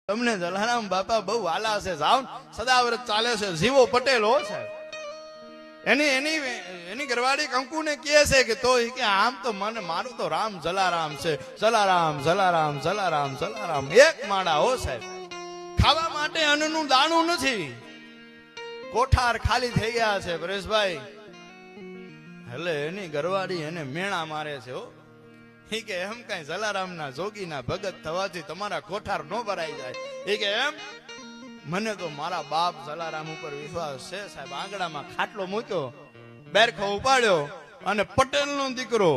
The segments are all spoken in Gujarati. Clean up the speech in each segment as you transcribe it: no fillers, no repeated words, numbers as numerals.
તમને જલારામ બાપા બહુ વાલા છે, જાવ સદાવ્રત ચાલે છે, જીવો પટેલ હો સાહેબ. એની ઘરવાળી કંકુ ને કહે છે કે તો કે આમ તો મને મારું તો રામ જલારામ છે, જલારામ જલારામ જલારામ જલારામ. એક માળા હો સાહેબ. ખાવા માટે અન્નનું દાણું નથી, કોઠાર ખાલી થઈ ગયા છે પરેશભાઈ. એટલે એની ઘરવાળી એને મેણા મારે છે હો. એ કે એમ કઈ જલારામ ના જોગી ના ભગત થવાથી તમારા કોઠાર નો ભરાઈ જાય. એ કે એમ મને તો મારા બાપ જલારામ ઉપર વિશ્વાસ છે સાહેબ. આંગણામાં ખાટલો મૂક્યો, બેરખો ઉપાડ્યો અને પટેલ નો દીકરો,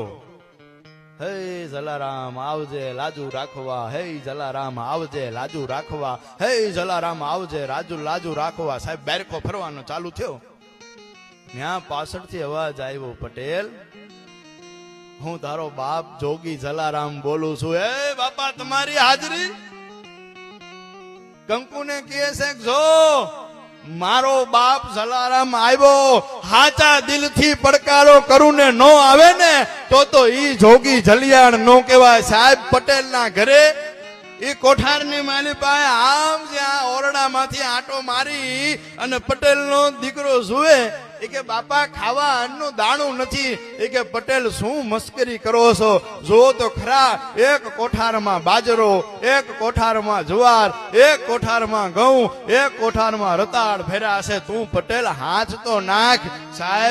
હે જલારામ આવજે લાજુ રાખવા, હે જલારામ આવજે લાજુ રાખવા, હે જલારામ આવજે લાજુ રાખવા. સાહેબ બેરખો ફરવાનો ચાલુ થયો. ત્યાં પાછળથી અવાજ આવ્યો, પટેલ હું તારો બાપ જોગી જલારામ બોલું છું. એ બાપા તમારી હાજરી. કંકુને કહે છે જો મારો બાપ જલારામ આવ્યો, હાચા દિલથી પડકારો કરું ને નો આવે ને તો ઈ જોગી જલિયાણ નો કહેવાય સાહેબ. પટેલ ના ઘરે ઈ કોઠાર ની માલી પાસે આમ જ્યાં ઓરડામાંથી આંટો મારી અને પટેલ નો દીકરો જુએ, એ કે બાપા ખાવા અન્નનું દાણું નથી. એ કે પટેલ શું મસ્કરી કરો છો? જો તો ખરા, એક કોઠારમાં બાજરો, એક કોઠારમાં જુવાર, એક કોઠારમાં ઘઉં, એક કોઠારમાં રતાળ ભર્યા છે. તું પટેલ હાથ તો નાખ સાહેબ.